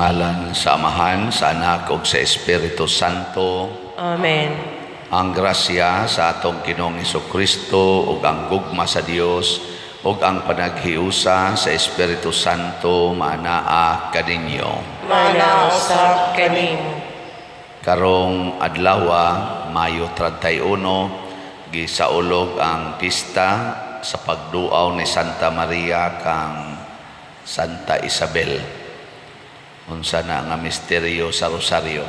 ngalan sa Amahan, sa Anak, ug sa Espiritu Santo. Amen. Ang grasya sa atong Ginoong Hesukristo ug ang gugma sa Dios ug ang panaghiusa sa Espiritu Santo maanaa kaninyo. Manao sa kanimo. Karong adlaw, Mayo 31, gisaulog ang pista sa pagduaw ni Santa Maria kang Santa Isabel. Unsa na nga misteryo sa Rosaryo.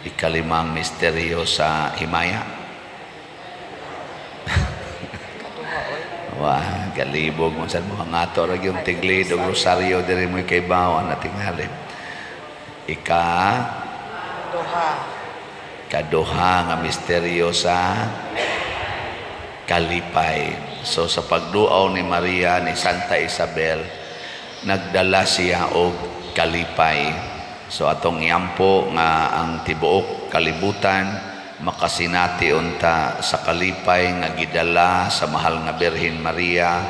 Ikalimang misteryo sa Himaya. Wah, galibog mo sa mga ngato ra yung tiglid og Rosaryo diri mo kay bawa na tingali. Kaduha nga misteryo sa kalipay. So sa pagduaw ni Maria ni Santa Isabel, nagdala siya og kalipay. So atong iampo nga ang tibuok kalibutan makasinati unta sa kalipay nga gidala sa mahal nga Birhen Maria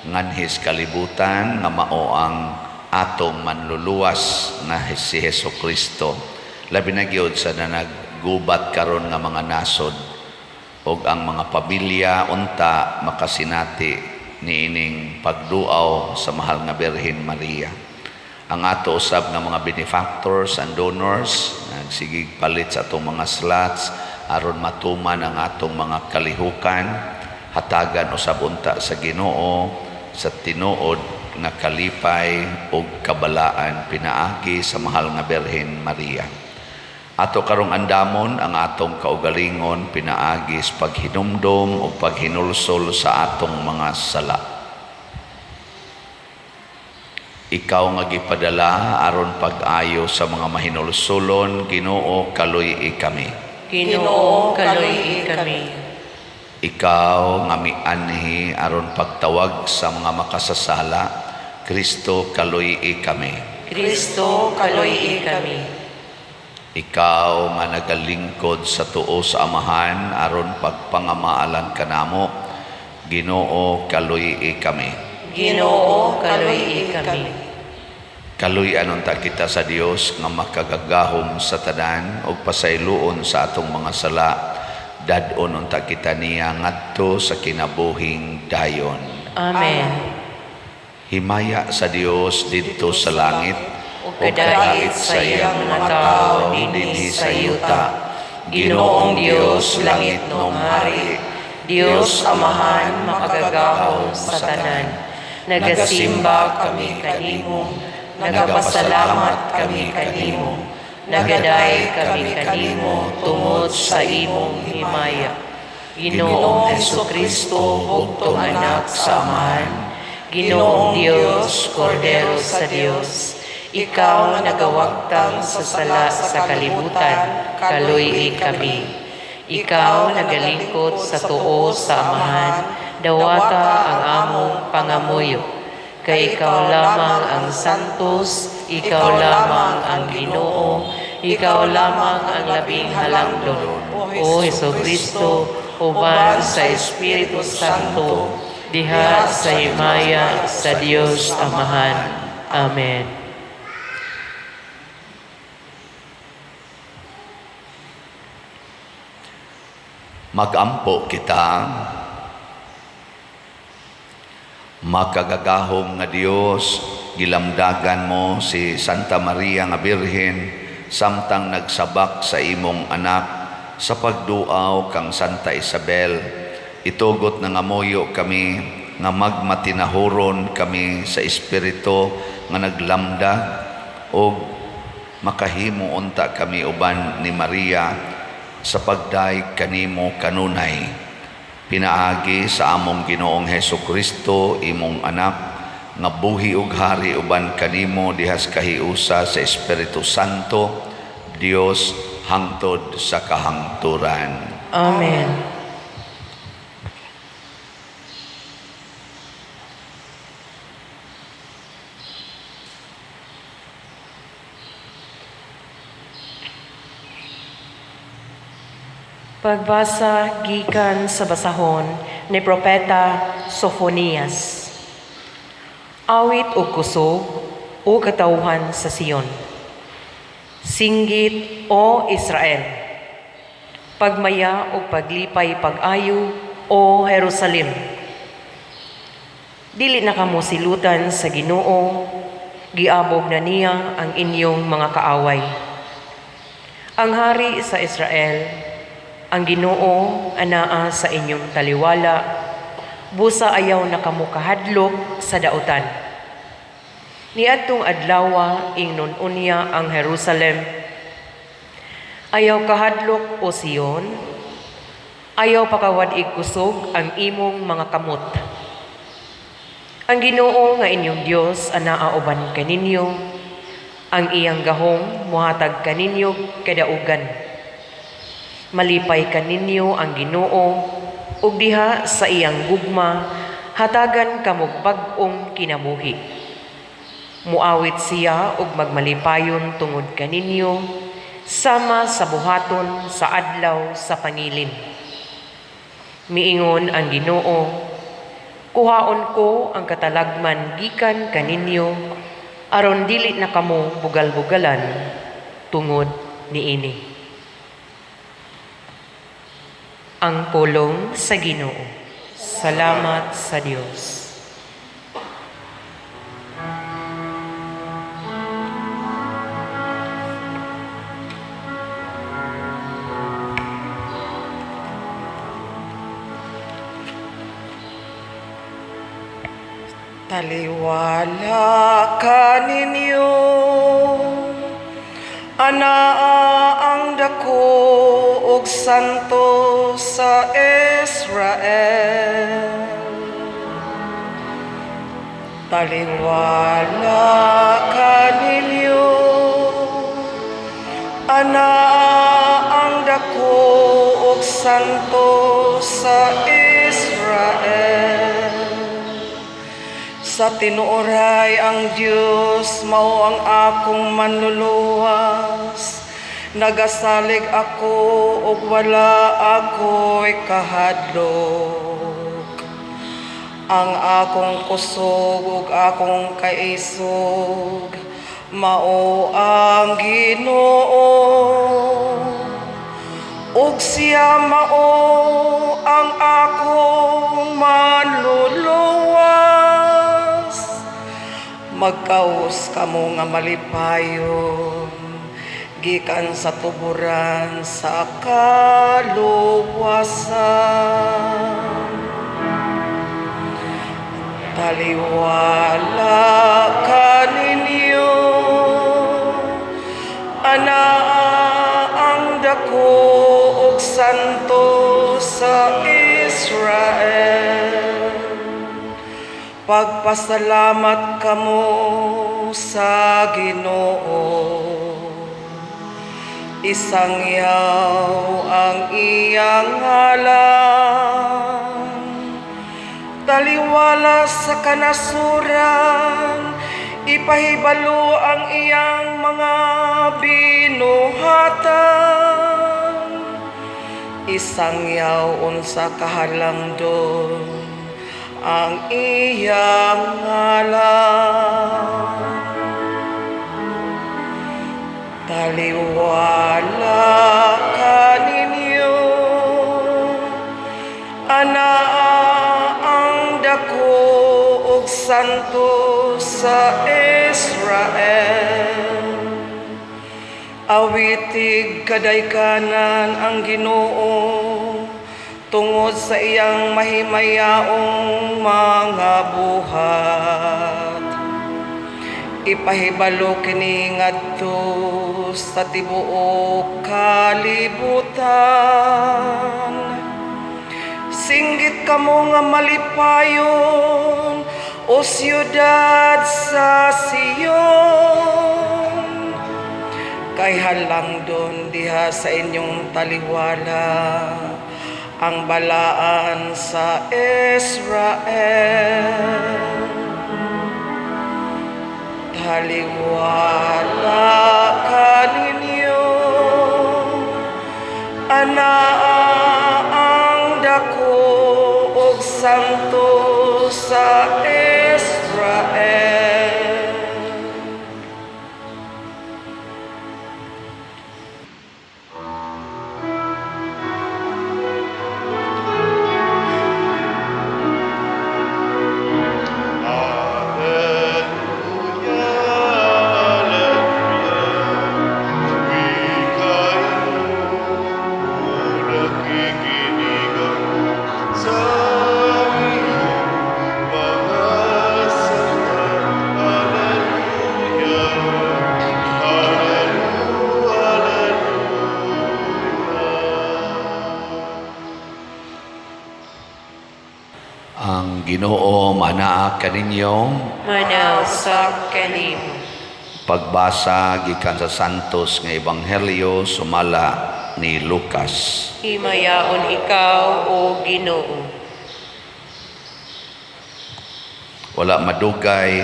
nganhis kalibutan nga mao ang atong manluluwas nga si Hesukristo. Labi na gyud sa naggubat karon nga mga nasod ug ang mga pamilya unta makasinati niining pagduaw sa mahal nga Birhen Maria. Ang ato usab nga mga benefactors and donors nagsigig palit sa atong mga slots aron matuman ang atong mga kalihukan, hatagan usab unta sa Ginoo sa tinuod nga kalipay ug kabalaan pinaagi sa mahal nga Birhen Maria. Ato karong andamon ang atong kaugalingon pinaagi sa paghinumdom ug paghinulsol sa atong mga sala. Ikaw nga gipadala aron pag-ayo sa mga mahinulsolon, Ginoo kaluy kami. Ginoo kaluy kami. Ikaw nga mianhi aron pagtawag sa mga makasasala, Kristo kaluy kami. Kristo kaluy kami. Ikaw nga nagalingkod sa tuo sa Amahan aron pagpangamaalan kanamo, Ginoo kaluy kami. Ginoo kaluy kami. Kaluy anunta kita sa Dios nga makagagahom sa tanan ug pasayloon sa atong mga sala. Dadon unta kita niya ngadto sa kinabuhing dayon. Amen. Himaya sa Dios didto sa langit ug kadait sa iyang mga tawo dinhi sa yuta. Ginoong Dios langit nung hari, Dios Amahan makagagahom sa tanan. Nagasimba kami kanimo, nagapasalamat kami kanimo. Nagaday kami kanimo tungod sa imong himaya. Ginoong Hesukristo bugtong anak sa Amahan, Ginoong Dios, Kordero sa Dios, ikaw nagawagtang sa sala sa kalibutan, kaluy kami. Ikaw nagalingkod sa tuo sa Amahan, dawata ang among pangamuyo. Kay ikaw lamang ang Santos, ikaw lamang ang Ginoo, ikaw lamang ang labing halangdon. O Hesukristo, uban sa Espiritu Santo, diha sa himaya sa Dios Amahan. Amen. Magampo kita. Makagagahom nga Dios, gilamdagan mo si Santa Maria nga Birhen samtang nagsabak sa imong anak sa pagduaw kang Santa Isabel. Itugot na nga moyo kami nga magmatinahuron kami sa Espiritu nga naglamdag o makahimo unta kami uban ni Maria sa pagdaig kanimo kanunay. Pinaagi sa among Ginoong Hesukristo imong anak nga buhi ug hari uban kanimo dihas kahiusa sa Espiritu Santo, Dios hangtod sa kahangturan. Amen. Pagbasa gikan sa basahon ni Propeta Sofonias. Awit ug kusog o katawhan sa Sion. Singgit o Israel, pagmaya o paglipay pag-ayo o Jerusalem. Dili na kamo silutan sa Ginoo, giabog na niya ang inyong mga kaaway. Ang hari sa Israel, ang Ginoo anaa sa inyong taliwala, busa ayaw na kamo kahadlok sa dautan. Niadtong adlawa ingnon unya ang Jerusalem, ayaw kahadlok o Sion, ayaw pakawadig kusog ang imong mga kamot. Ang Ginoo nga inyong Dios anaa uban kaninyo, ang iyang gahong muhatag kaninyo kadaugan. Malipay kaninyo ang Ginoo, ug diha sa iyang gugma hatagan kamog bag-ong kinabuhi. Muawit siya ug magmalipayon tungod kaninyo, sama sa buhaton sa adlaw sa pangilin. Miingon ang Ginoo, kuhaon ko ang katalagman gikan kaninyo, aron dili na kamo bugal-bugalan tungod niini. Ang pulong sa Ginoo. Salamat sa Dios. Taliwala ka ninyo, anaa ang dako ug santo sa Israel. Taliwala ka ninyo, anaa ang dako ug santo sa Israel. Sa tinuoray ang Diyos, mao ang akong manluluwas. Nagasalig ako ug wala ako'y kahadlok. Ang akong kusog ug akong kaisog, mao ang Ginoo. Ug siya mao ang akong manluluwas. Magkaus kamo nga malipayon, gikan sa tuburan sa kaluwasan. Taliwala ka ninyo, anaa ang dako ug santo sa Israel. Pagpasalamat kamo sa Ginoo, isangyaw ang iyang ngalan. Taliwala sa kanasuran, ipahibalo ang iyang mga binuhatan. Isangyaw unsa kahalangdon ang iyang ngalan. Taliwala ka ninyo, anaa ang dako ug santo sa Israel. Awitig kadaykanan ang Ginoo, tungod sa iyang mahimayaong mga buhat. Ipahibalo kini ngadto sa tibuok kalibutan. Singgit kamo nga malipayon, o siyudad sa Sion. Kay halangdon diha sa inyong taliwala ang balaan sa Israel. Taliwala ka ninyo, anaa ang dako ug santo sa Israel. Ginoo, manaa kaninyo. Manausap kanimo. Pagbasa gikan sa Santos nga Ebanghelyo sumala ni Lucas. Himayaon ikaw, O Ginoo. Wala madugay,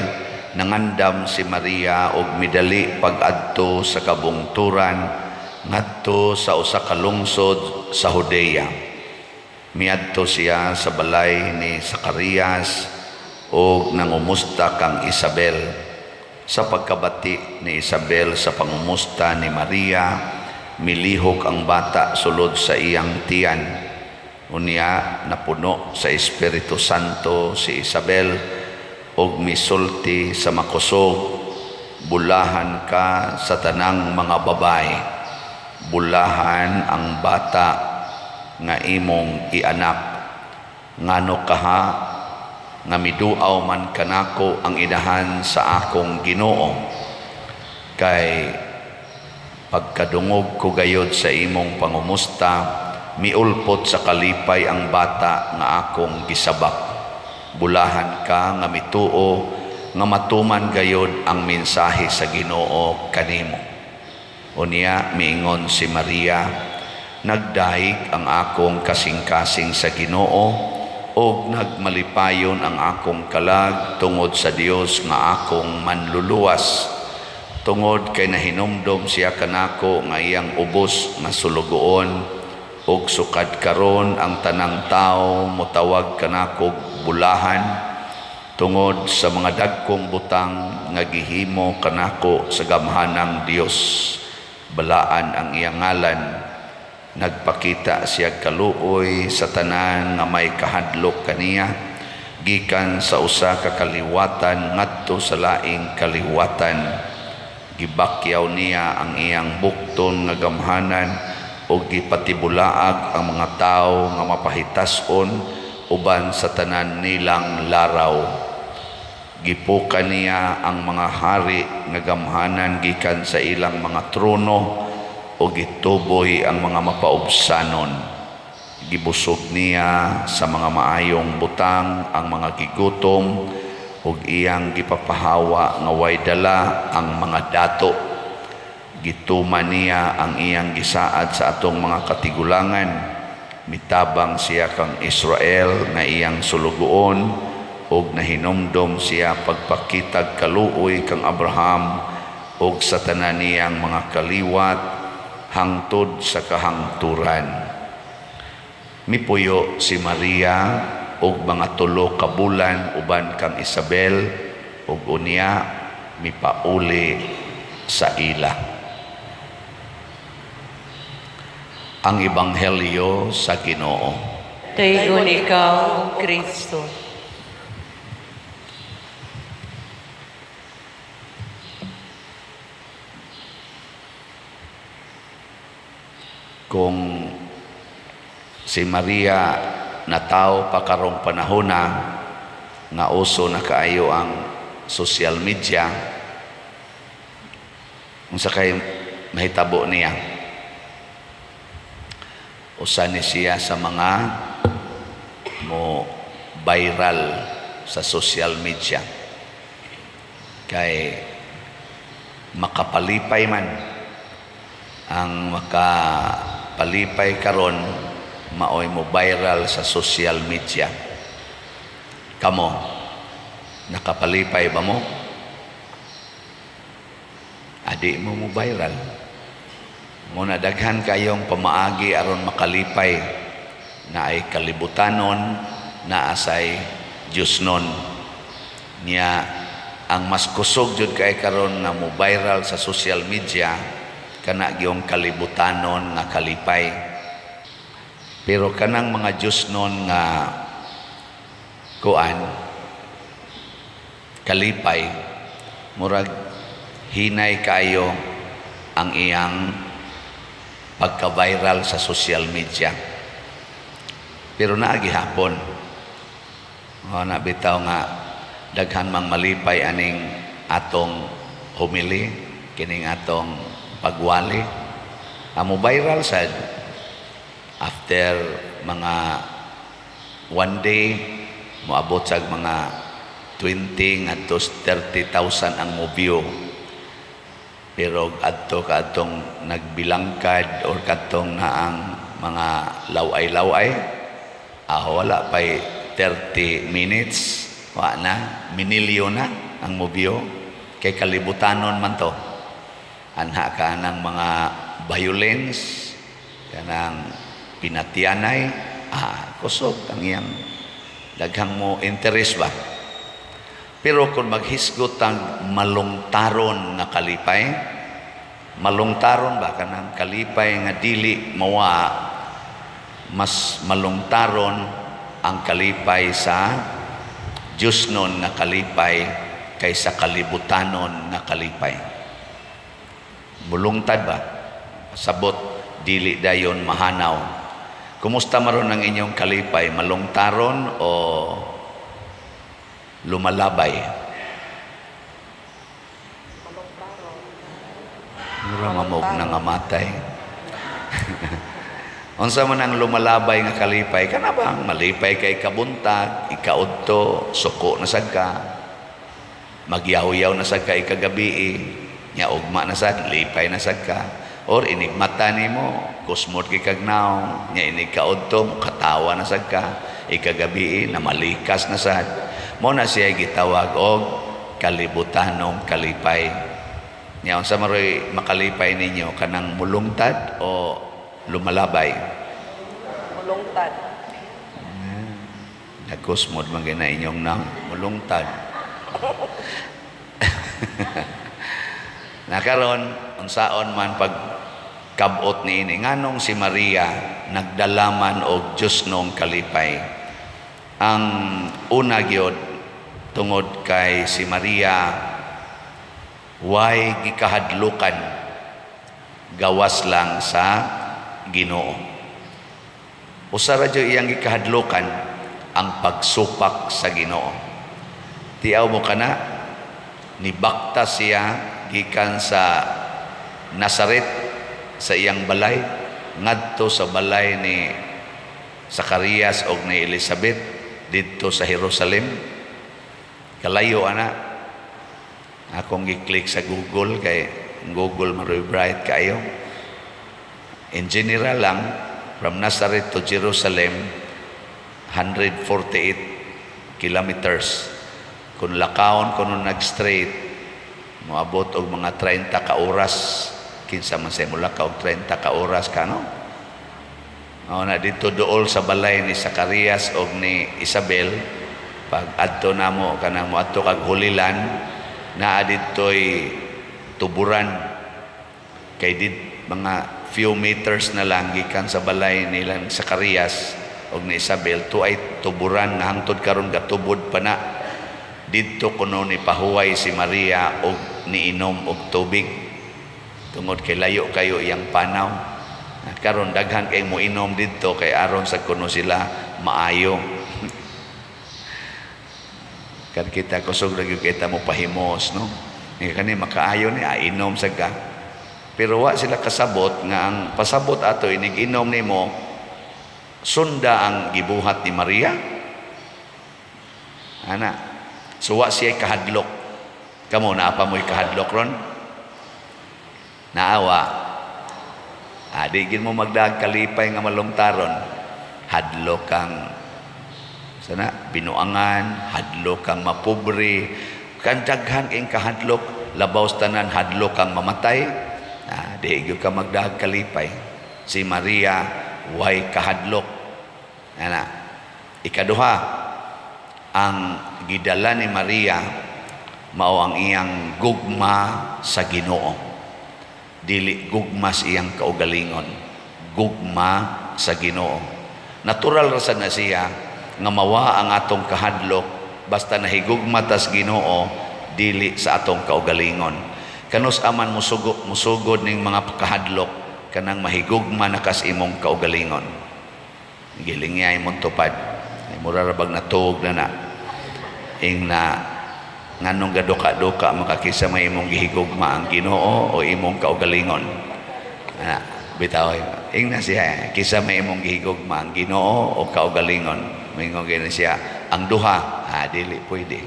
nangandam si Maria og midali pag-adto sa kabungturan ngadto sa usa ka lungsod sa Judea. Miadto siya sa balay ni Zacarias og nangumusta kang Isabel. Sa pagkabati ni Isabel sa pangumusta ni Maria, milihok ang bata sulod sa iyang tiyan. Unya napuno sa Espiritu Santo si Isabel og misulti sa makusog, bulahan ka sa tanang mga babae, bulahan ang bata nga imong ianak. Ngano kaha nga miduaw man kanako ang inahan sa akong Ginoo, kay pagkadungog ko gayod sa imong pangumusta, miulpot sa kalipay ang bata nga akong gisabak. Bulahan ka nga mituo nga matuman gayod ang mensahe sa Ginoo kanimo. Unya miingon si Maria, nagdaig ang akong kasing-kasing sa Ginoo og nagmalipayon ang akong kalag tungod sa Dios nga akong manluluwas. Tungod kay nahinumdom siya kanako nga iyang ubos nga sulugoon og sukad karon ang tanang tao motawag kanako bulahan tungod sa mga dagkong butang nga gihimo kanako sa gamhanang Dios. Balaan ang iyang ngalan. Nagpakita siya kaluoy sa tanan nga may kahadlok kaniya gikan sa usa ka kaliwatan ngadto sa laing kaliwatan. Gibakyaw niya ang iyang bukton nga gamhanan o gipatibulaag ang mga tao nga mapahitason uban sa tanan nilang laraw. Gipukan niya ang mga hari nga gamhanan gikan sa ilang mga trono o gituboy ang mga mapaubsanon. Gibusog niya sa mga maayong butang ang mga gigutom ug iyang gipapahawa nga way dala ang mga dato. Gituman niya ang iyang gisaad sa atong mga katigulangan. Mitabang siya kang Israel nga iyang sulugoon ug nahinumdom siya pagpakitag kaluoy kang Abraham ug sa tanan niyang mga kaliwat hangtod sa kahangturan. Mipuyo si Maria og mga 3 ka bulan uban kang Isabel ug unya mipauli sa ila. Ang Ebanghelyo sa Ginoo. Tuigon ikaw, Kristo. Kung si Maria nataw pa karong panahona nga uso na kaayo ang social media, unsa kay mahitabo niya, usa ni siya sa mga mo viral sa social media kay makapalipay man ang makapalipay karon maoy mo viral sa social media. Kamo nakapalipay ba mo? Adi mo viral. Muna daghan kayong pamaagi aron makalipay na ay kalibutanon na asay Diosnon niya. Ang mas kusog jud kay karon na mo viral sa social media kana gyung kalibutanon nga kalipay. Pero kanang mga Diosnon nga kuan kalipay murag hinay kayo ang iyang pagka-viral sa social media. Pero naagi hapon nabitaw nga daghan mang malipay aning atong humili, kining atong pagwali. Amo viral sad after mga 1 day moabot sa mga 20 ngadto 30,000 ang mobyo. Pero adto kadtong nagbilangkad or kadtong naang mga laway-laway, wala pa'y 30 minutes, wa na, minilyo na ang mobyo. Kay kalibutanon man to. Anha ka ng mga violence, kanang pinatianay, kusog ang iyang daghang mo interest ba. Pero kung maghisgot ang malungtaron nga kalipay, malungtaron ba kanang kalipay nga dili mawa, mas malungtaron ang kalipay sa Diyos nun nga kalipay kaysa kalibutanon nga kalipay. Bulungtad ba? Sabot dili dayon mahanaw. Kumusta maron ang inyong kalipay? Malungtaron o lumalabay? Mura mamog na nga matay. Unsa man ang lumalabay nga kalipay? Kana bang malipay kay kabuntag, ikaudto, suko na sad ka, magyaw-yaw na sad ka ikagabi, nya ugma na sad, lipay na sad ka, or inigmata nimo, kusmot kay kagnaw, nya inikaudto, katawa na sad ka, ikagabi na malikas na sad. Mo na siya gitawag og kalibutanong kalipay. Nya unsa maroy makalipay ninyo, kanang mulungtad o lumalabay? Mulungtad. Nagkusmod man gina inyong nang mulungtad. Nakaron unsaon man pag kabot ni ini nganong si Maria nagdalaman og Dios nung kalipay. Ang una gyud tungod kay si Maria way gikahadlukan gawas lang sa Ginoo. Usa ra iyang gikahadlukan ang pagsupak sa Ginoo. Tiaw mo kana nibakta siya gikan sa Nazaret sa iyang balay ngadto sa balay ni Zacarias og ni Elizabeth didto sa Jerusalem. Kalayo ana. Akong gi-click sa Google kay Google maroy bright kayo. In general lang, from Nazareth to Jerusalem, 148 kilometers. Kung lakaon, kung nag-straight, moabot og mga 30 ka oras. Kinsa man sa mula ka og 30 ka oras ka, no? Na dito dool sa balay ni Zacarias og ni Isabel, pag adto namo kanang moadto kag hulilan, naa dito'y tuburan kay mga few meters na lang gikan sa balay nilang Zacarias og ni Isabel tuay tuburan nga hangtod karon gatubod pa na didto kuno ni pahuway si Maria og niinom og tubig tungod kay layo kayo iyang panaw. At karon daghan kay mo inom didto kay aron sa kuno sila maayo. Kan kita kusog lagi kita mo pahimos, no? Ni kani makaayo ni inom sa ka. Pero wa sila kasabot nga ang pasabot ato inig inom nimo sunda ang gibuhat ni Maria. Ana. So wa siya kahadlok. Kamo na pa mo'y kahadlok ron? Naawa. Digin mo magdag kalipay nga malungtaron. Hadlok kang sana binuangan, hadlok kang mapobre, kan daghan ing kahadlok, labaw tanan hadlok kang mamatay. Di gyud ka magdag kalipay. Si Maria way kahadlok. Ana. Ikaduha, ang gidala ni Maria mao ang iyang gugma sa Ginoo. Dili gugma sa iyang kaugalingon, gugma sa Ginoo. Natural ra sad na siya nga mawa ang atong kahadlok basta nahigugma tas Ginoo dili sa atong kaugalingon. Kanus aman musugod ning mga kahadlok kanang mahigugma na kas imong kaugalingon. Giling niya imong tupad. Mura ra bag natuog na ing na nganong gaduka-duka makakisa may imong gihigugma ang Ginoo o imong kaugalingon. Bitaw ing na siya kisa may imong gihigugma ang Ginoo o kaugalingon. Mingon gina siya ang duha, dili pwede.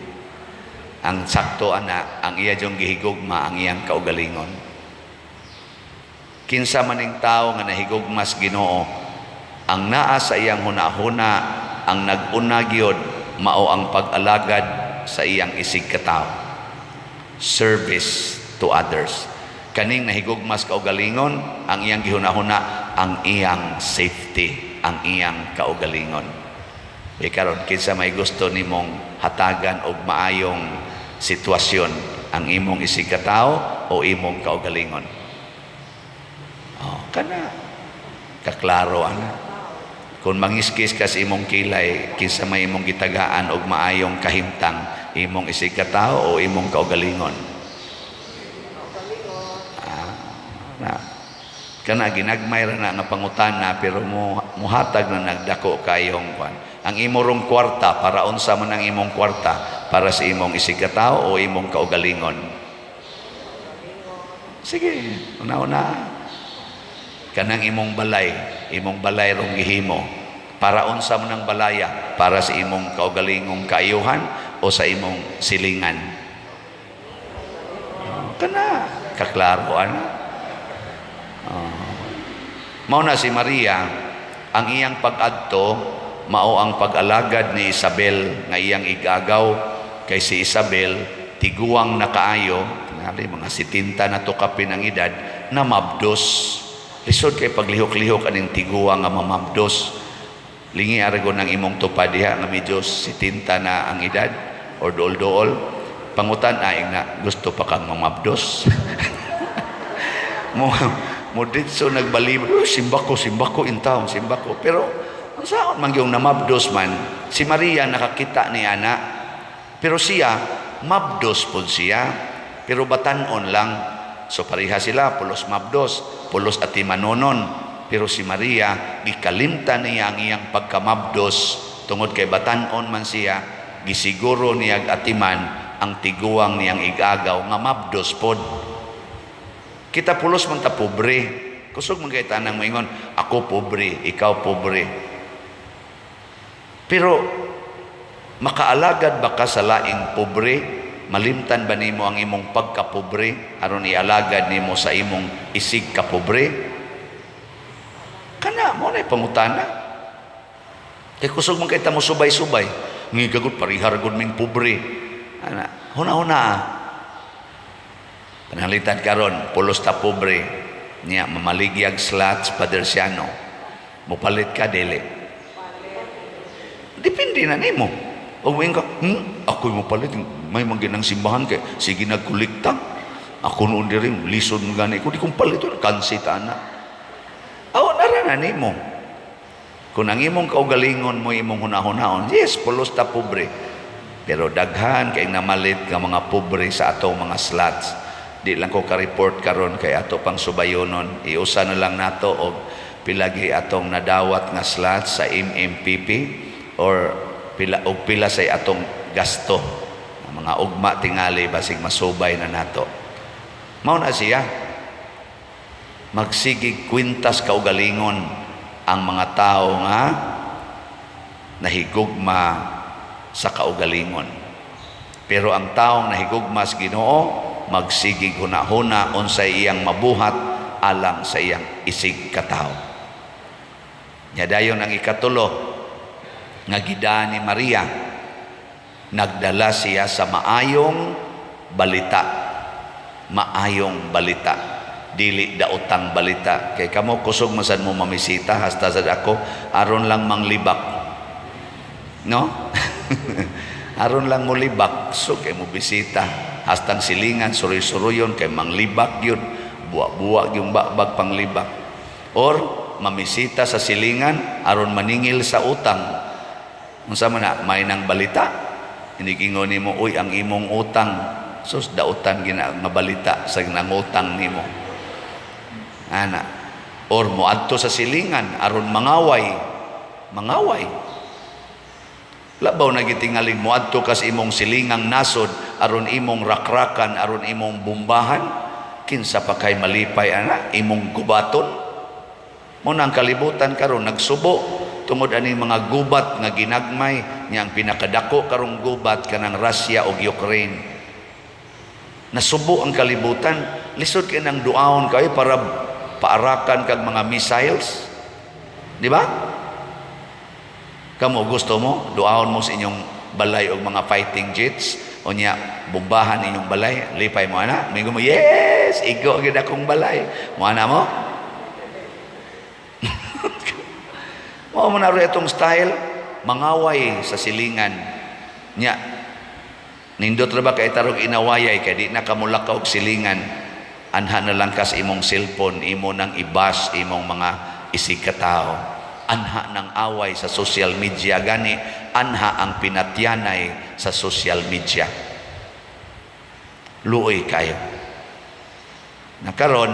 Ang sakto ana, ang iya jong gihigugma ang iyang kaugalingon. Kinsa maning tao nga nahigugma sa Ginoo, ang naa sa iyang hunahuna, ang nag-una gyud mao ang pag-alagad sa iyang isig katao. Service to others. Kaning nahigugmas kaugalingon, ang iyang gihunahuna ang iyang safety, ang iyang kaugalingon. Karon kinsa may gusto nimong hatagan og maayong sitwasyon, ang imong isig katao o imong kaugalingon? Kana kaklaro ana. Kung mangiskis ka sa imong kilay, kinsa may imong gitagaan og maayong kahimtang, imong isig katao o imong kaugalingon? Kana ginagmay ra na nga pangutana, pero muhatag na nagdako kayong kwan. Ang imong kwarta, para unsa man ang imong kwarta, para sa imong isig katao o imong kaugalingon? Sige, una-una. Kanang imong balay rong gihimo, para unsa man ang balaya, para sa imong kaugalingong kaayuhan o sa imong silingan? Kana kaklaro ana. Mao na si Maria, ang iyang pag-adto mao ang pag-alagad ni Isabel nga iyang igagaw, kay si Isabel tiguang na kaayo, tingali mga 70 na tukapin ang edad, na mabdos. Lisod kay paglihok-lihok aning tiguang nga mamabdos. Lingi aragon ng imong tupad diha nga medyo 70 na ang edad or dool-dool. Pangutan aing na gusto pa kang mamabdos. mo ditso nagbalibro, simbako in town, simbako. Pero saan man yung namabdos man, si Maria nakakita ni ana, pero siya mabdos pud siya, pero batanon lang. So pareha sila, pulos mabdos, pulos atimanonon. Pero si Maria, gikalimtan niya ang iyang pagkamabdos, tungod kay batanon man siya, gisiguro niya atiman ang tiguang niyang igagaw nga mabdos pod. Kita pulos man ta pobre. Kusog man kay tanang moingon, ako pobre, ikaw pobre. Pero makaalagad ba ka sa laing pobre? Malimtan ba nimo ang imong pagkapobre aron ialagad nimo sa imong isig kapobre? Kana mo na pangutana. Kay kusog man kay ta mo subay-subay, ngigagod parihar gud ming pobre. Ana, huna-huna. Panalitan karon pulos ta pobre niya mamaligyag slots padersiano. Mopalit ka dili. Depende na nimo. O wing ka, ako mo palit, may maginang simbahan kay sige nagkulikta. Ako noon din lisod mo gani ko di kong palit ito, kansita na. Naranan nimo. Kung ang imong kaugalingon mo imong hunahunahon, yes, pulos ta pobre. Pero daghan kay namalit nga mga pobre sa atong mga slots. Di lang ko ka-report karon kay ato pang subayonon. Iusa na lang nato og pilagi atong nadawat nga slots sa MMPP or pila sa atong gasto. Mga ugma tingali basig masubay na nato. Mao na siya. Magsigig kwintas kaugalingon ang mga tao nga nahigugma sa kaugalingon. Pero ang taong nahigugma sa Ginoo, magsigig hunahuna unsay iyang mabuhat alang sa iyang isig katao. Dayon ang ikatulo nga gidaan ni Maria, nagdala siya sa maayong balita. Maayong balita, dili daotang balita. Kay kamo kusog masan mo mamisita hasta sad ako aron lang manglibak, no? Aron lang mo libak, so kay mo bisita hastang silingan suroy-suroyon kay manglibak yun, buwa-buwa yung bakbag panglibak. Or mamisita sa silingan aron maningil sa utang. Unsa man na may nang balita, inigingon nimo, uy, ang imong utang sus dautan gina nga balita sa nangutang nimo. Ana, or moadto sa silingan aron mangaway. Labaw na gitingaling moadto kas imong silingang nasod aron imong rakrakan, aron imong bumbahan, kinsa pa kay malipay ana imong gubaton. Mo nang kalibutan karon nagsubo tungod aning mga gubat nga ginagmay niya ang pinakadako karong gubat kanang Russia ug Ukraine. Nasubo ang kalibutan, lisod kay nang duaon kayo para paarakan kag mga missiles. Di ba? Kamo gusto mo duaon mo sa inyong balay og mga fighting jets o niya bombahan inyong balay, lipay mo ana, mingo mo yes, igo gid akong balay. Mo ana mo? Mo na rin itong style, mangaway sa silingan nya. Nindot ra ba kay tarog inawayay kay di na kamulakaw og silingan, anha na lang kas imong cellphone, imo nang ibas imong mga isikatao, anha ng away sa social media gani, anha ang pinatyanay sa social media. Luoy kayo. Nakaron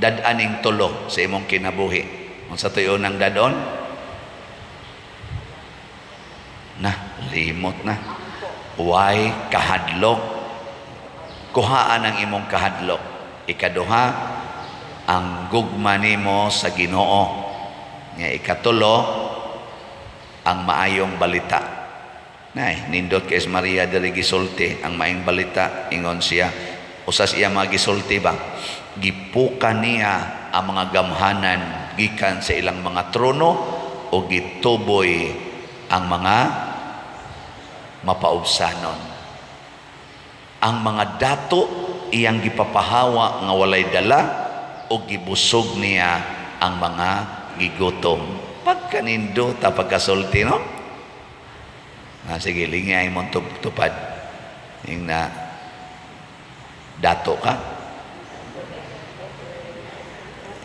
dadaning tulo sa imong kinabuhi. Unsa tuyo nang dadon? Na, limot na. Huway kahadlok. Kuhaan ang imong kahadlok. Ikaduha, ang gugma nimo sa Ginoo. Nga ikatulo, ang maayong balita. Nay, nindot kay Maria diri gisulti ang maayong balita, ingon siya. Usas iya magisulti ba? Gipukan niya ang mga gamhanan gikan sa ilang mga trono o gituboy ang mga mapaubsanon. Ang mga dato iyang gipapahawa nga walay dala o gibusog niya ang mga gigutom. Pagkanindo ta pagkasulti, no? Sige, lingay mong tupad. Yung na dato ka.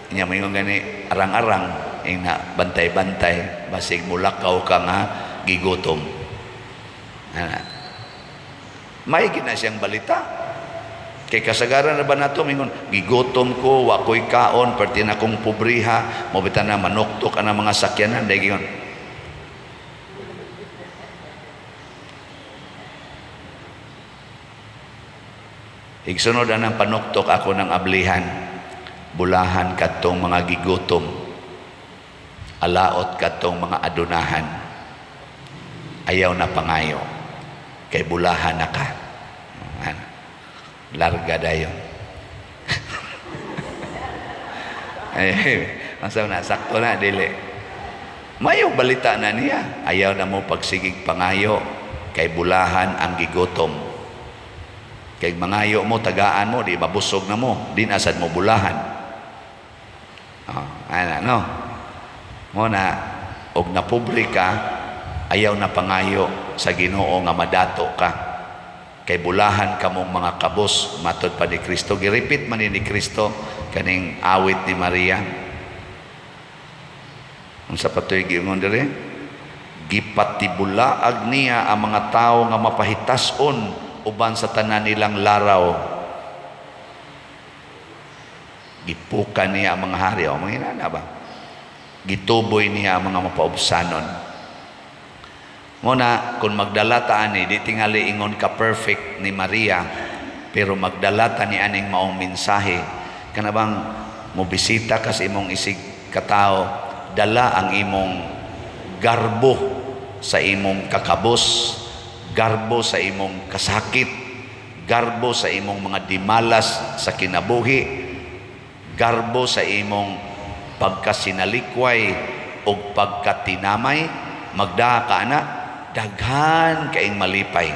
Inya mo yung gani arang-arang, yung na bantay-bantay, basig mulakaw ka nga gigutom. May gina siyang balita. Kay kasagaran na ba nato mingon gigutom ko, wa ko'y kaon, perti na kong pobriha, mobita na manuktok ang mga sakyanan, dahil gingon. Igsunod ang panuktok ako ng ablihan, bulahan katong mga gigutom, alaot katong mga adunahan, ayaw na pangayo, kay bulahan na ka. Larga dayon. Masa na, sakto na, dili. Mayong balita na niya, ayaw na mo pagsigig pangayo, kay bulahan ang gigutom. Kay mangayo mo, tagaan mo, di mabusog na mo, din asad mo bulahan. No? Muna, og napobre ka, ayaw na pangayo sa Ginoo nga madato ka. Kay bulahan kamong mga kabos, matod pa ni Kristo. Giripit man ni Kristo, kaning awit ni Maria. Ang sa patoy giingon dire, gipatibulaag niya ang mga tao nga mapahitason uban sa tanan nilang laraw. Gipukan niya ang mga hari. O, mga na ba? Gituboy niya ang mga mapaubsanon. Muna, kung magdala ta ani, di tingali ingon ka perfect ni Maria, pero magdala ta ni aning maong mensahe. Kanabang mobisita ka sa imong isig katao, dala ang imong garbo sa imong kakabos, garbo sa imong kasakit, garbo sa imong mga dimalas sa kinabuhi, garbo sa imong pagkasinalikway o pagkatinamay, magdaa ka na, daghan kaing malipay.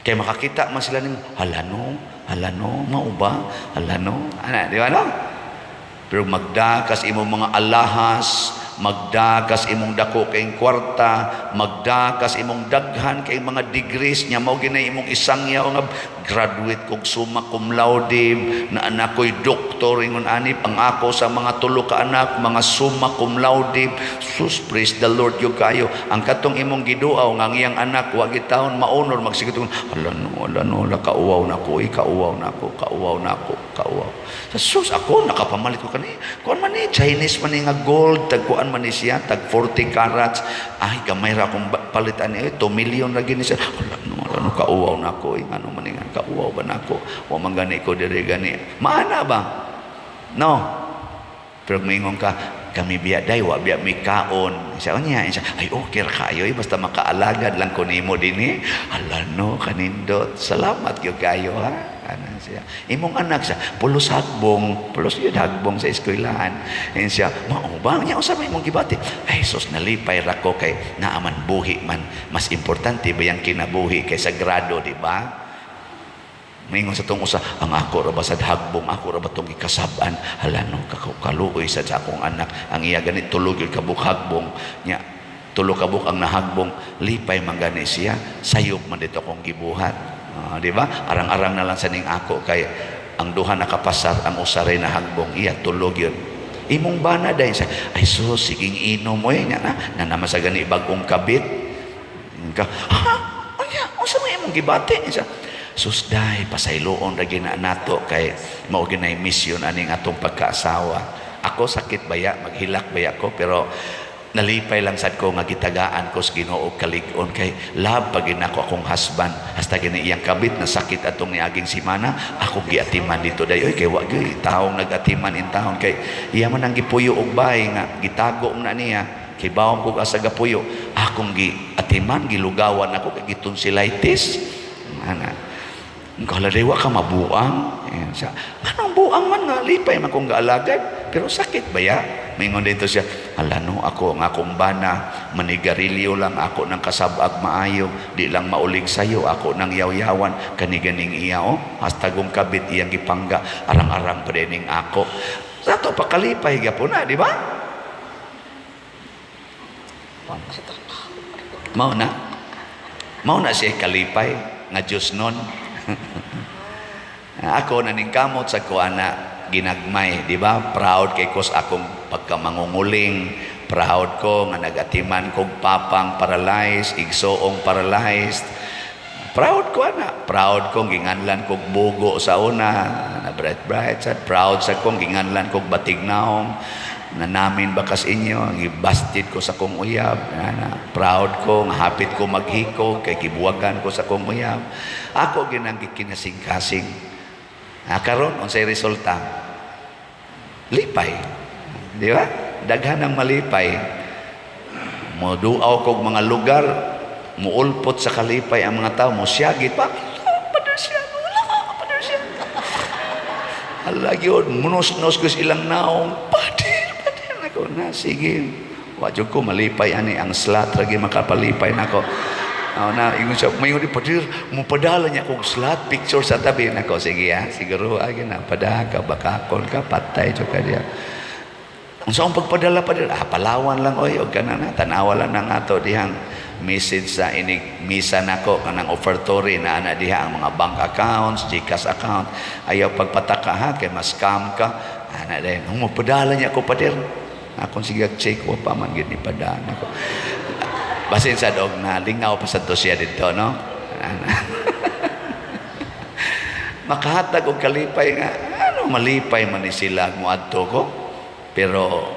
Kaya makakita man sila ng halano, mauba, halano, di ba no? Pero magdakas imong mga alahas, magdakas imong dako kayong kwarta, magdakas imong daghan kayong mga degrees niya, mao ginay imong isangya o nga graduate kog summa cum laude, na anako'y doktor, ingon anip, ang ako sa mga tulo ka anak, mga summa cum laude. Sus, praise the Lord, yung kayo. Ang katong imong giduaw, nga ngiyang anak, wag itahon maunor, magsigitong, alano, kauwaw na ko, kauwaw na ko. Sus, ako, nakapamalit ko kani. Kuan man ni, Chinese man ni nga gold, tagkuan man ni siya, tag 40 carats. Ay, gamay ra akong palitan niya, 2 million na gini siya. Alano, kauwaw na ko, ano man nga, kauwaw ba na ko, o manggani ko dire gani. Maana ba? No. Pero mingon ka, kami biya day wa biya mi kaon. Siya niya, ay okay ra kayo basta makaalagad lang ko nimo dinhi. Hala no kanindot. Salamat gyud kayo ha. Ano siya? Imong anak siya pulos yun hagbong sa eskwelahan. And siya, mao ba niya usab imong gibati? Ay sus nalipay ra ko kay naaman buhi man. Mas importante ba yang kinabuhi kaysa grado, di ba? Mingon sa tong usa, ang ako ra basad hagbong, ako ra batong ikasab-an. Hala no kaluoy sa akong anak. Ang iya ganit tulog yung kabuk hagbong nya. Tulo kabuk ang nahagbong, lipay man gani siya. Sayop man dito kong gibuhat. Di ba? Arang-arang na lang sa ning ako kay ang duha nakapasar, ang usaray na hagbong iya tulog yun. Imong bana dahil sa ay sus siging inom mo yan na naman sa gani bagong kabit ka ha anya usa may imong gibati siya sus dahi pasayloon ra gina nato kay mao ginay mission aning atong pagkaasawa. Ako sakit baya maghilak baya ko pero nalipay lang sad ko nga gitagaan ko sa Ginoo kalig-on kay love pag ginako akong husband hasta gini iyang kabit na sakit atong niaging simana ako giatiman dito dayoy kay wa gyud taong nagatiman in taon kay iya man ang gipuyo og bahay nga gitago na niya kay bawang ko asa gapuyo akong giatiman gilugawan ako kay gitonsillitis ana kala dewa ka mabuang siya anong buang man nga lipay man kong gaalagad pero sakit baya mingon dito siya hala no ako nga akong bana manigarilyo lang ako ng kasabag maayo di lang maulig sayo ako nang yaw-yawan kaniganing iya hasta gong kabit iyang gipangga arang-arang pa dining ako sa to pakalipay gapon na di ba mao na siya kalipay nga Diyos nun ako naning kamot sa kuana ginagmay, di ba? Proud kay kos akong pagkamangunguling, proud ko nga nagatiman kog papang paralyzed, igsoong paralyzed. Proud ko ana, proud kong ginganlan kog bugo sa una, na bright sad, proud sa kong ginganlan kog batignaong na namin bakas inyo, gibasted ko sa kong uyab, proud ko nga hapit ko maghikog kay kibuwagan ko sa kong uyab. Ako ginang gikinasing-kasing. Karon unsay resulta? Lipay. Di ba? Daghan ang malipay. Moduaw kog mga lugar, muulpot sa kalipay ang mga tao, mosyagit pa. Pader siya. Hala gyud, munos-nos ko ilang naong. Pader ako na sige. Wa jud ko malipay ani ang slat lagi makapalipay nako. Na ingon siya mayon di padir mo padala niya kog slot picture sa tabi nako sige ha siguro agi na padaka bakakon ka patay jud ka diya unsa ang pagpadala padir palawan lang oy og kana na tanawa lang nang ato dihang message sa inig misa nako kanang offertory na ana diha ang mga bank accounts GCash account ayaw pagpataka ha kay mas scam ka ana din mo padala niya ko padir akon sige check wa pa man gid ni padana nako basin sa dog na lingaw pa sa to siya dito, no? Makahatag og kalipay nga, ano malipay man ni sila mo adto ko. Pero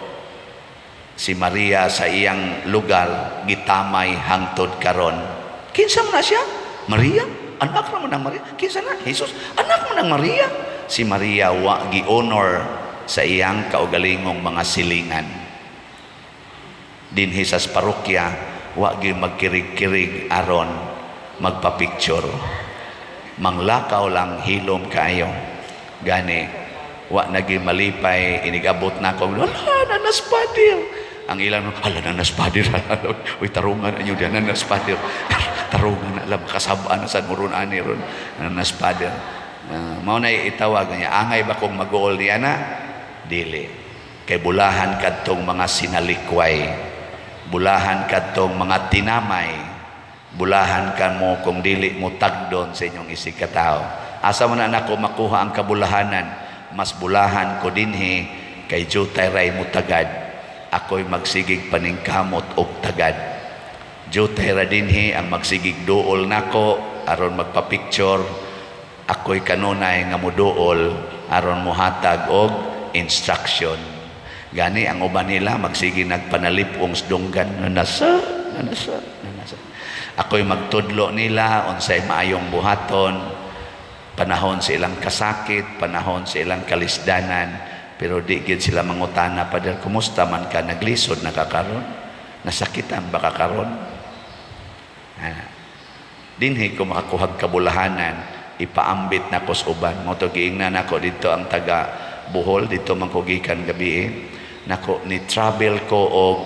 si Maria sa iyang lugar gitamay hangtod karon. Kinsa man na siya? Maria? Anak naman ng Maria. Kinsa na? Jesus, anak mo ng Maria. Si Maria wa gi-honor sa iyang kaugalingong mga silingan. Dinhi sa parokya wa gyud magkirig-kirig aron magpa-picture manglakaw lang hilom kayo gani wa nagi malipay inigabot na ko wala nanaspadir ang ilang hala nanaspadir uy tarungan anyo diyan nanaspadir tarungan na lang kasabaan sa muron ani ron nanaspadir mao na itawag niya angay ba kung mag-goal niya na dili kay bulahan kadtong mga sinalikway bulahan kadtong mga tinamay bulahan ka mo kung dili mo tagdon sa inyong isig katao asa man nako makuha ang kabulahanan mas bulahan ko dinhi kay jutay ray mo tagad ako'y magsigig paningkamot og tagad jutay ra dinhi ang magsigig duol nako aron magpa-picture ako'y kanunay nga moduol aron mohatag og instruction gani ang uban nila magsige nagpanalipong dunggan nanasa ako'y magtudlo nila unsay maayong buhaton panahon sa ilang kasakit panahon sa ilang kalisdanan Pero di gid sila mangutana, Pader, kumusta man ka? Naglisod na kakaron? Nasakitan ba kakaron? Dinhi ko makakuhag kabulahanan, ipaambit na ko sa uban. Mo to giingnan nako dito ang taga Bohol, dito man ko gikan gabi. Nako ni travel ko og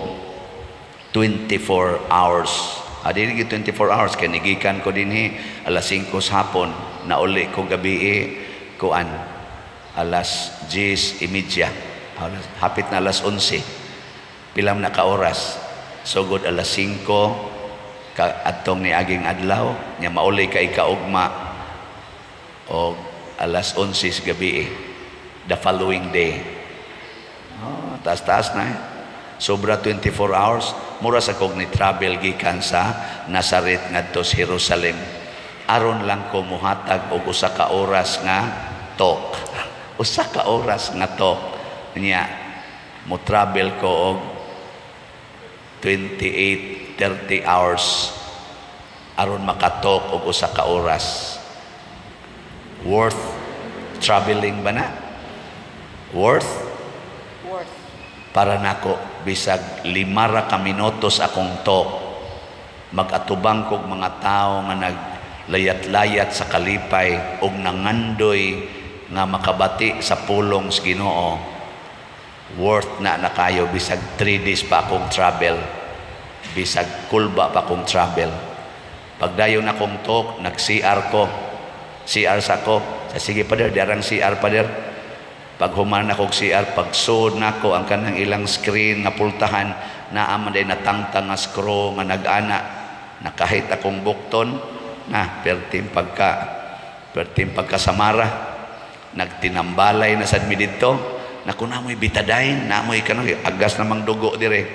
24 hours. Dili 24 hours kay nigikan ko dinhi alas 5 sa hapon, na uli ko gabi kuan alas 10:30. Hapit na alas 11. Pilam na ka oras. Sugod alas 5 atong ni aging adlaw nya mauli kay kaugma o alas 11 sa gabi the following day. Taas-taas na sobra 24 hours. Mura sa kog ni travel gikan sa Nazareth ngadto sa Jerusalem, aron lang ko muhatag og usa ka oras nga talk. Usa ka oras nga talk niya mo travel ko og 30 hours aron makatalk og usa ka oras. Worth traveling ba na? Worth para nako bisag 5 ka minutos akong talk, magatubang kog mga tao nga naglayat-layat sa kalipay og nangandoy nga makabati sa pulong sa Ginoo. Worth na kayo bisag 3 days pa akong travel, bisag kulba pa akong travel. Pagdayon akong talk, nag-CR ko. CR sa ko. Sige Pader, darang CR Pader. Pag human akong CR, pag sud nako ang kanang ilang screen nga pultahan, naaman day natangtang nga screw nga nag-ana, nakahit akong bukton na pertim pagka samara, nagtinambalay na sad mi didto, naku namoy bitadain, namoy kanang agas namang dugo dire.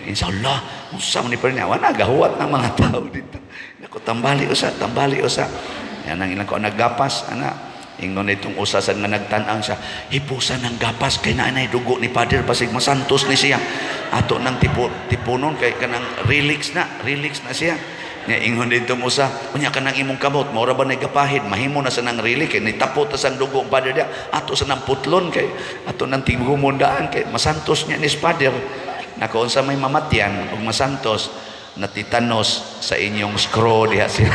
Insyaallah, unsa man ni pa niya, wala gahuwat ng mga tao dito. Naku tambali usa. Yan ang ilang ko naggapas ana. Ingon itong usa sa nga nagtan-ang siya, hipusan ng gapas kay naanay dugo ni Pader basig masantos ni siya. Ato nang tipunon kay kanang relax na siya. Nya ingon ditong usa, unya kanang imong kamot, maura ba nagapahid, mahimo na sa nang relax kay nitapot ta sang dugo Pader dia. Ato sa nang putlon kay ato nang tigumundaan kay masantos niya ni Pader. Nako unsa may mamatyan og masantos, natitanos sa inyong screw diha siya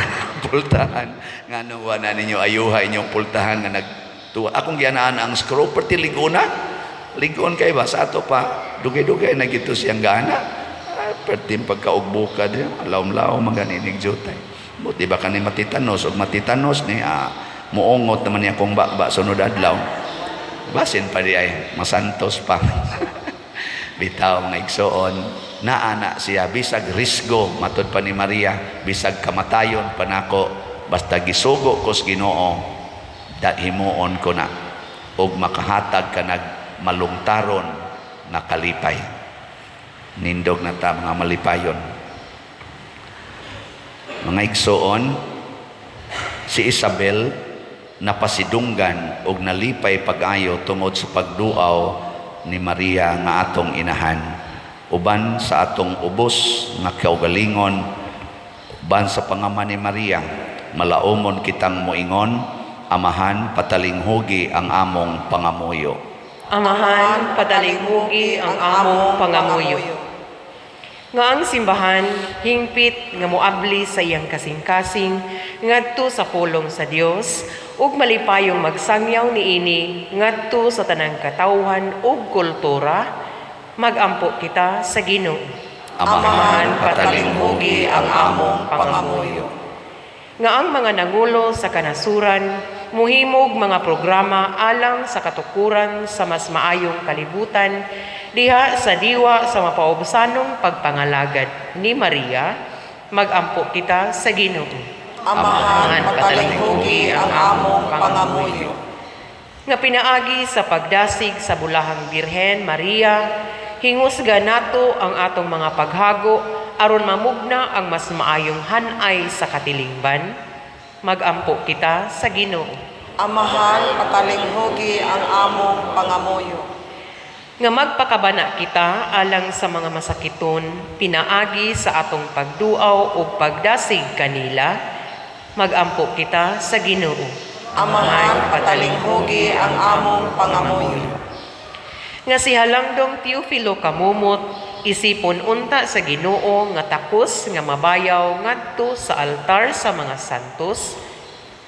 pultahan nga nung wala ninyo ayuha inyong pultahan nga nagtuwa. Akong gianaan ang screw perti ligon kay ba sa ato pa dugay-dugay na gito siyang gana. Perti pagkaugbuka diha lawom-lawom maganig jutay. Buti ba kani matitanos og matitanos ni muongot naman niya kong bakba sunod adlaw. Basin pa di ay masantos pa. Bitaw nga igsoon na ana siya bisag risgo matud pa ni Maria, bisag kamatayon pa nako basta gisugo ko sa Ginoo himuon ko na og makahatag ka nag malungtaron na kalipay. Nindog na ta mga malipayon. Mga igsoon, si Isabel napasidunggan og nalipay pag-ayo tungod sa pagduaw ni Maria nga atong inahan. Uban sa atong ubos nga kaugalingon, uban sa pangaman ni Maria, malaumon kitang moingon, Amahan, patalinghugi ang among pangamuyo. Amahan, patalinghugi ang among pangamuyo. Nga ang simbahan, hingpit nga moabli sa iyang kasing-kasing, ngadto sa pulong sa Dios, ug malipayong magsangyaw niini ngadto sa tanang katawhan ug kultura, magampo kita sa Ginoo. Amahan, patalinghugi ang among pangamuyo. Nga ang mga nangulo sa kanasuran, muhimog mga programa alang sa katukuran sa mas maayong kalibutan, diha sa diwa sa mapaubsanong pagpangalagad ni Maria, magampo kita sa Ginoo. Amahan, patalinghugi ang among pangamuyo. Nga pinaagi sa pagdasig sa bulahang Birhen Maria, hingusga nato ang atong mga paghago aron mamugna ang mas maayong hanay sa katilingban, magampo kita sa Ginoo. Amahan, patalinghugi ang among pangamuyo. Nga magpakabana kita alang sa mga masakiton, pinaagi sa atong pagduaw o pagdasig kanila, magampo kita sa Ginoo. Amahan, patalinghugi ang among pangamuyo. Nga si Halangdong Teofilo kamumot, isipon unta sa Ginoo nga takos nga mabayaw ngadto sa altar sa mga santos,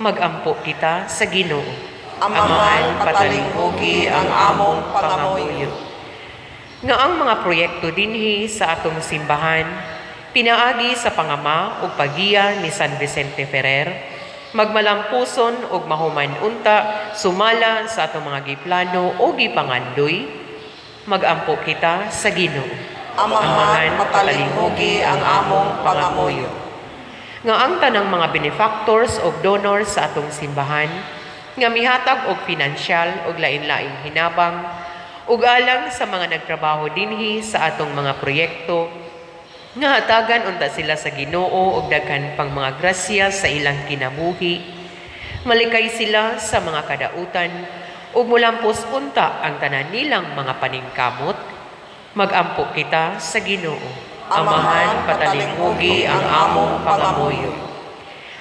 magampo kita sa Ginoo. Amahan, patalinghugi ang among pangamuyo. Nga ang mga proyekto dinhi sa atong simbahan, pinaagi sa pangama ug pagiya ni San Vicente Ferrer, magmalampuson ug mahuman unta sumala sa atong mga giplano o gipangandoy, magampo kita sa Ginoo. Amahan, patalinghugi ang among pangamuyo. Nga ang tanang mga benefactors o donors sa atong simbahan, nga mihatag og pinansyal og lain-laing hinabang, ug alang sa mga nagtrabaho dinhi sa atong mga proyekto, nga hatagan unta sila sa Ginoo og daghan pang mga grasya sa ilang kinabuhi, malikay sila sa mga kadautan, ug mulampos unta ang tanan nilang mga paningkamot, magampo kita sa Ginoo. Amahan, patalinghugi ang among pangamuyo.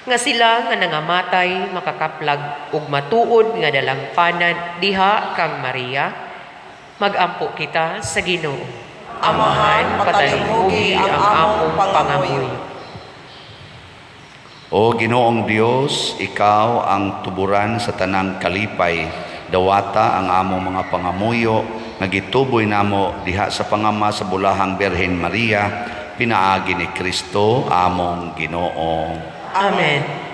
Nga sila nga nangamatay, makakaplag ug matuod nga dalangpanan diha kang Maria, magampo kita sa Ginoo. Amahan, patalinghugi ang among pangamuyo. O Ginoong Dios, ikaw ang tuburan sa tanang kalipay, dawata ang among mga pangamuyo, nagituboy namo diha sa pangama sa bulahang Birhen Maria, pinaagi ni Kristo among Ginoo. Amen.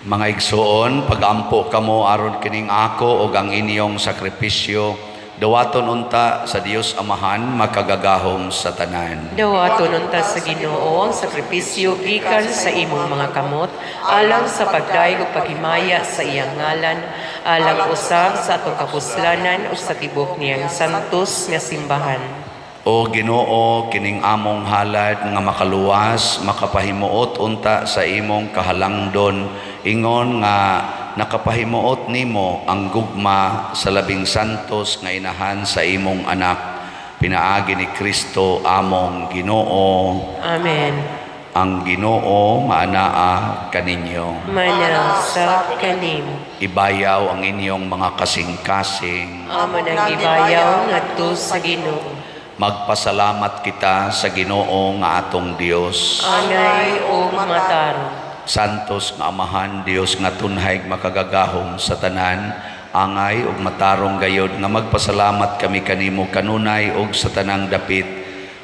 Mga igsoon, pagampo kamo aron kining ako o ang inyong sakripisyo, dawaton unta sa Dios Amahan makagagahom sa tanan. Dawaton unta sa Ginoo ang sakripisyo gikan sa imong mga kamot, alang sa pagdaig ug paghimaya sa iyang ngalan, alang usab sa atong kapuslanan ug sa tibok niyang santos nga simbahan. O Ginoo, kining among halad nga makaluwas, makapahimuot unta sa imong kahalangdon, ingon nga nakapahimuot nimo ang gugma sa labing santos nga inahan sa imong anak, pinaagi ni Kristo among Ginoo. Amen. Ang Ginoo maanaa kaninyo. Manasa kanimo. Ibayaw ang inyong mga kasing-kasing. Amo nang gibayaw ngadto sa Ginoo. Magpasalamat kita sa Ginoo nga atong Dios. Angay o matarong. Santos nga Amahan, Dios nga tunhay makagagahom sa tanan, angay ug matarong gayod nga magpasalamat kami kanimo kanunay ug sa tanang dapit,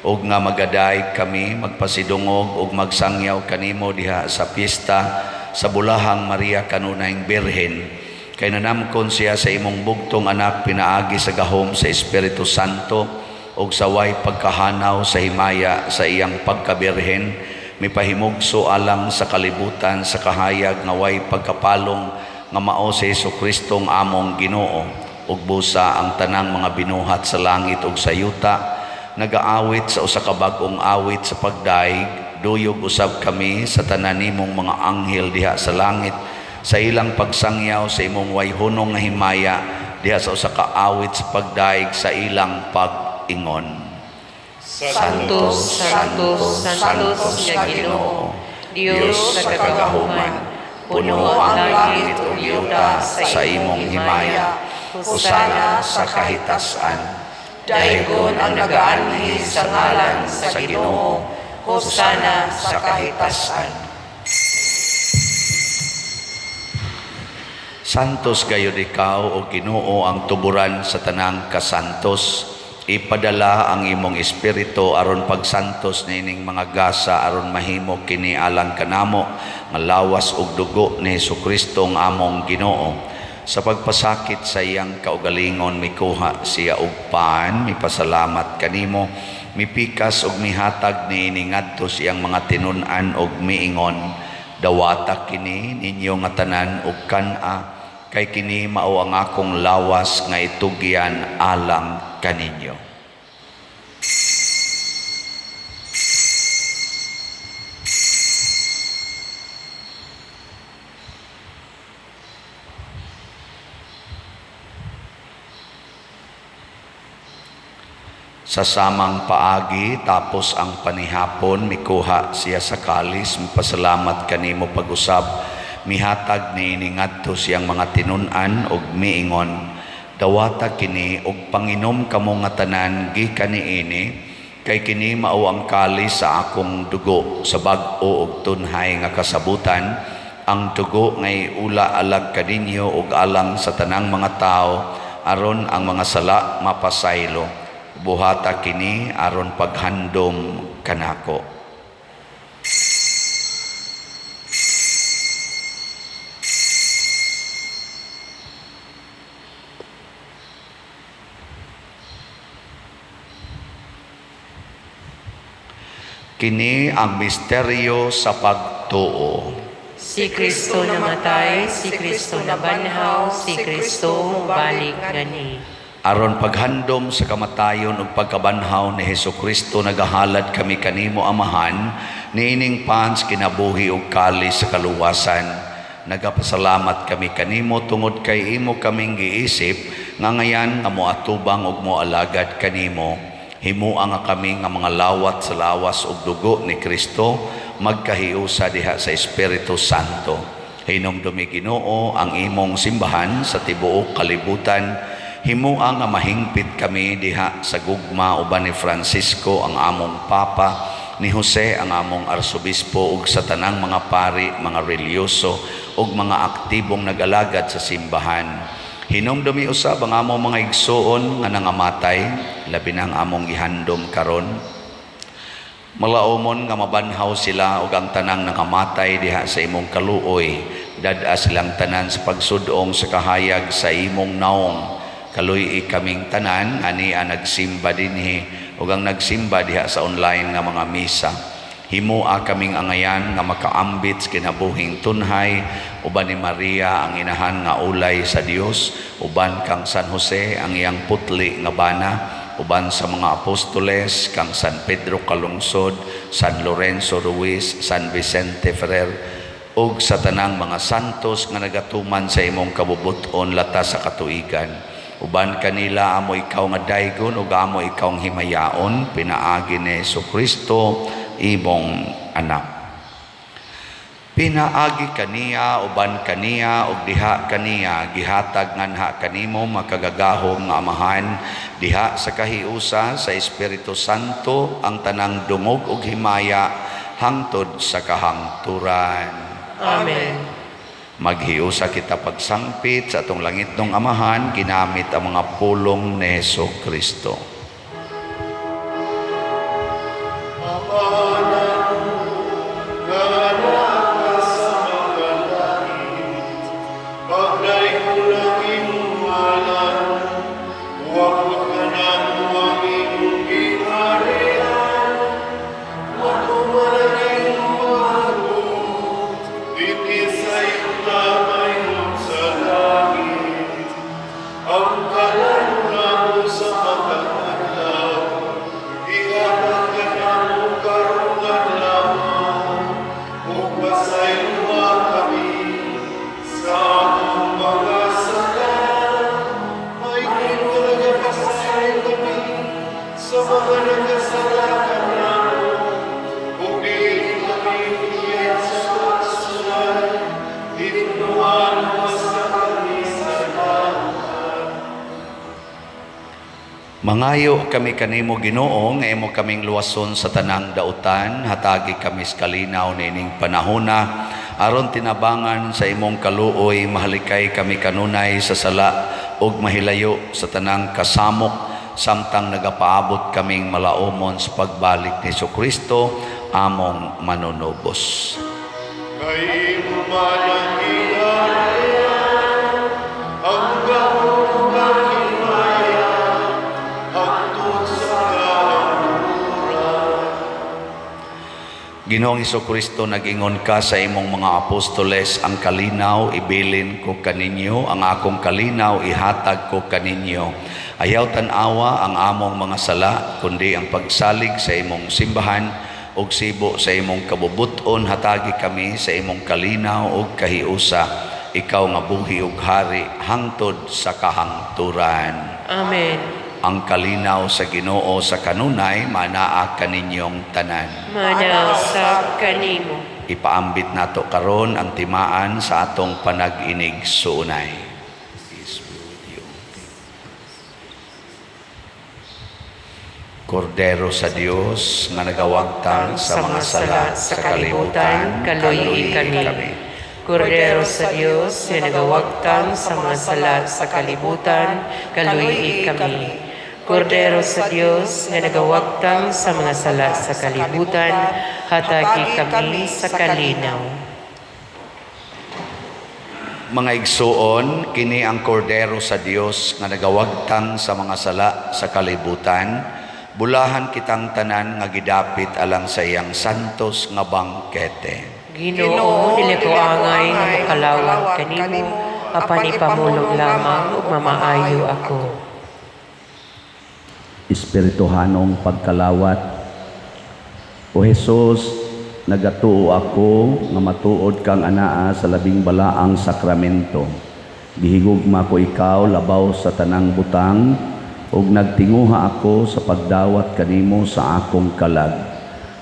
ug nga magaday kami magpasidungog ug magsangyaw kanimo diha sa piyesta sa bulahang Maria kanunayng Birhen. Kay nanamkon siya sa imong bugtong anak, pinaagi sa gahom sa Espiritu Santo ug sa way pagkahanaw sa himaya sa iyang pagkabirhen, mipahimugso alang sa kalibutan sa kahayag nga way pagkapalong nga mao si Jesucristong among Ginoo, ug busa ang tanang mga binuhat sa langit ug sa yuta, nagaawit sa usa ka bag-ong awit sa pagdaig, duyog usab kami sa tanan nimong mga anghel diha sa langit, sa ilang pagsangyaw sa imong wayhunong nga himaya diha sa usa ka awit sa pagdaig sa ilang ingon. Santos, Santos, Santos nga Ginoo, Dios sa kagahuman, puno ang langit ug yuta sa imong himaya, husana sa kahitasan. Daigon ang nagaanhi sa ngalan sa Ginoo, husana sa kahitasan. Santos gayud ikaw o Ginoo ang tuburan sa tanang kasantos. Ipadala ang imong espiritu aron pagsantos nining mga gasa aron mahimo kini alang kanamo nga lawas ug dugo ni Hesukristo ang among Ginoo. Sa pagpasakit sa iyang kaugalingon mikuha siya og paan, mipasalamat kanimo, mipikas og mihatag niini ngadto siyang mga tinun-an og miingon, dawata kini ninyo nga tanan og kan-a, kay kini mao ang akong lawas nga itugyan alang kaninyo. Sa samang paagi tapos ang panihapon mikuha siya sa kalis, mipasalamat kanimo pag-usab, mihatag niini ngadto siyang mga tinun-an og miingon, dawata kini og panginom kamo nga tanan gikan niini, kay kini mao ang kalis sa akong dugo sa bag-o og tunhay nga kasabutan, ang dugo ngay ula alag kaninyo og alang sa tanang mga tao aron ang mga sala mapasaylo. Buhata kini aron paghandom kanako. Kini ang misteryo sa pagtuo. Si Kristo namatay, si Kristo nabanhaw, si Kristo mubalik gani. Aron paghandom sa kamatayon ug pagkabanhaw ni Hesukristo nagahalad kami kanimo Amahan, niining pans kinabuhi ug kalis sa kaluwasan. Nagapasalamat kami kanimo tungod kay imo kaming giisip nga ngayan nga moatubang ug moalagad kanimo. Himuang nga kami nga mga lawat sa lawas ug dugo ni Kristo magkahiusa diha sa Espiritu Santo. Hinumdumi Ginoo ang imong simbahan sa tibuok kalibutan. Himuang nga mahingpit kami diha sa gugma uban ni Francisco ang among Papa, ni Jose ang among Arsobispo ug sa tanang mga pari, mga relyoso ug mga aktibong nag-alagad sa simbahan. Hinumdumi usab ang among mga igsoon nga nangamatay, labi na ang among gihandom karon. Malaumon nga mabanhaw sila ug ang tanang nangamatay diha sa imong kaluoy, dad-a silang tanan sa pagsudong sa kahayag sa imong naong. Kaluy kaming tanan ani nagsimba dinhi ug ang nagsimba diha sa online nga mga misa. Himua kaming angayan nga makaambit sa kinabuhing tunhay, uban ni Maria ang inahan nga ulay sa Dios, uban kang San Jose ang iyang putli nga bana, uban sa mga apostoles kang San Pedro Calungsod, San Lorenzo Ruiz, San Vicente Ferrer, ug sa tanang mga santos nga nagatuman sa imong kabubuton latas sa katuigan. Uban kanila amo ikaw nga daygon ug amo ikaw ang himayaon, pinaagi ni Hesukristo imong anak. Pinaagi kaniya uban kaniya ug diha kaniya gihatag nganha kanimo makagagahom nga Amahan diha sa kahiusa sa Espiritu Santo ang tanang dungog ug himaya hangtod sa kahangturan. Amen. Maghiusa kita pagsangpit sa atong langitnong Amahan ginamit ang mga pulong ni Hesukristo. Mangayo kami kanimo Ginoo nga imo kaming luwason sa tanang dautan, hatagi kami sa kalinaw nining panahona aron tinabangan sa imong kaluoy mahalikay kami kanunay sa sala ug mahilayo sa tanang kasamok samtang nagapaabot kaming malaumon sa pagbalik ni Jesucristo among manunubos. Kay umalagihan ang gahong kahimaya hangtod sa kahamuran. Ginoong Jesucristo, nag-ingon ka sa imong mga apostoles, ang kalinaw ibilin ko kaninyo, ang akong kalinaw ihatag ko kaninyo. Ayaw tanawa ang among mga sala, kundi ang pagsalig sa imong simbahan ug sibo sa imong kabubuton. Hatagi kami sa imong kalinaw ug kahiusa, ikaw nga buhi ug hari hangtod sa kahangturan. Amen. Ang kalinaw sa Ginoo sa kanunay manaa kaninyong tanan. Mana sa kanimo. Ipaambit nato karon ang timaan sa atong panag-inig suunay. Kordero sa Dios nga nagawagtang sa mga sala sa kalibutan, kaluyi kami. Kordero sa Diyos nga nagawagtang sa mga sala sa kalibutan, kaluyi kami. Kordero sa Diyos nga nagawagtang sa mga sala sa kalibutan, hatagi kami sa kalinaw. Mga igsuon, kini ang kordero sa Dios nga nagawagtang sa mga sala sa kalibutan. Bulahan kitang tanan nga gidapit alang sa iyang santos nga bangkete. Ginoo, dili ko angay nga makalawag kanimo, apan ipamulong lamang ug mamaayo ako. Espirituhanong pagkalawat. O Jesus, nagatuo ako nga matuod kang anaa sa labing balaang sakramento. Gihigugma ko ikaw labaw sa tanang butang, ug nagtinguha ako sa pagdawat kanimo sa akong kalag.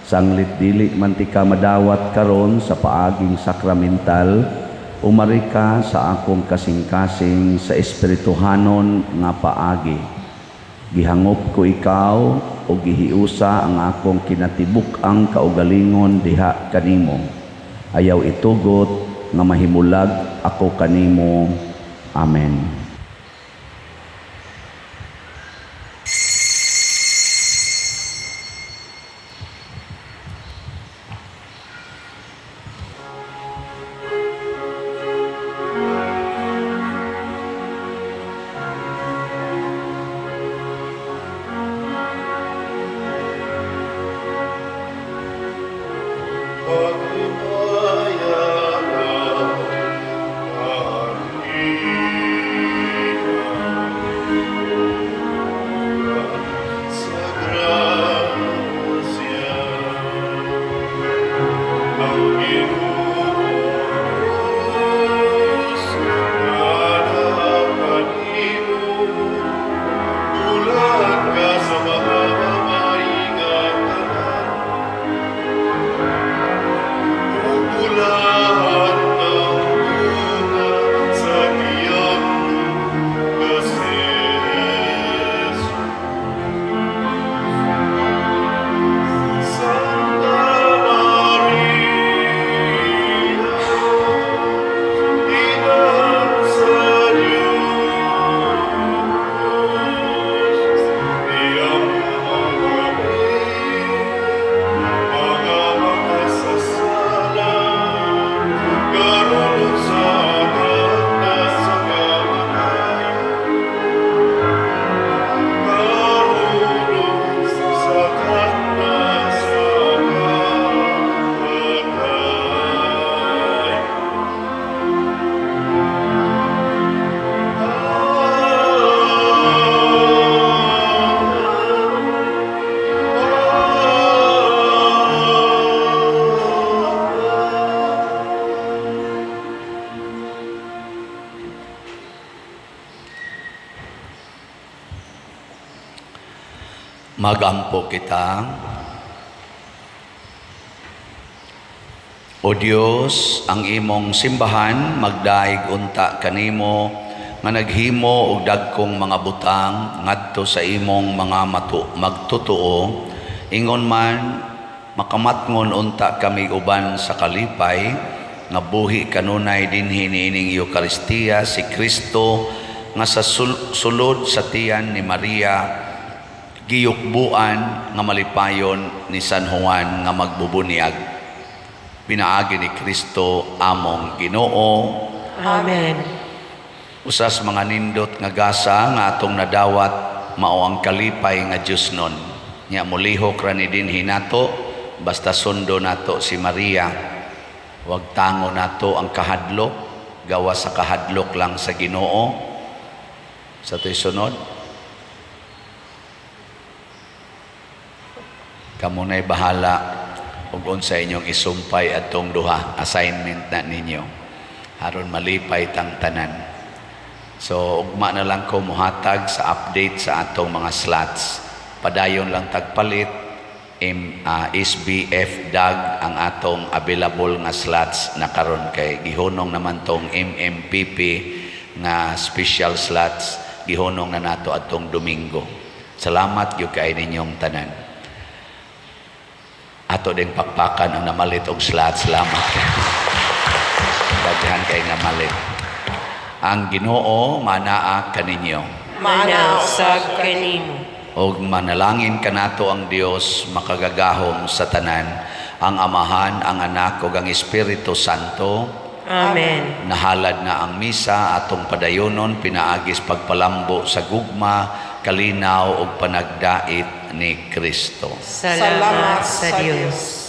Sanglit dili man ti ka madawat karon sa paaging sakramental, umari ka sa akong kasing-kasing sa espirituhanon nga paagi. Gihangop ko ikaw o gihiusa ang akong kinatibuk-ang kaugalingon diha kanimo. Ayaw itugot nga mahimulag ako kanimo. Amen. Magampo kita. O Dios, ang imong simbahan magdaig unta kanimo nga naghimo og dagkong mga butang ngadto sa imong mga magtutuo, ingon man makamatngon unta kami uban sa kalipay nga buhi kanunay dinhi niining Eucharistia si Kristo nga sa sulod sa tiyan ni Maria giyukbuan nga malipayon ni San Juan nga magbubunyag. Pinaagi ni Kristo among Ginoo. Amen. Usas mga nindot nga gasa nga atong nadawat mao ang kalipay nga Dios nun. Nya mulihok ra ni dinhi nato basta sundo nato si Maria. Wag tango nato ang kahadlok, gawa sa kahadlok lang sa Ginoo. Sa to'y sunod, kamo na'y bahala ug unsa inyong isumpay atong duha assignment na ninyo aron malipay tang tanan. So ugma na lang ko muhatag sa update sa atong mga slots. Padayon lang tagpalit SBF DAG ang atong available nga slots na karon kay gihunong naman tong MMPP nga special slots gihunong na nato atong Domingo. Salamat gyud kay ninyong tanan. Ato din pakpakan ang namalit og slots. Salamat. Daghan kay namalit. Ang Ginoo manaa kaninyo. Manasag kanimo. Og manalangin kanato ang Dios makagagahom sa tanan, ang Amahan, ang Anak ug ang Espiritu Santo. Amen. Nahalad na ang misa atong padayonon pinaagis pagpalambo sa gugma, kalinaw ug panagdait ni Kristo. Salamat sa Dios.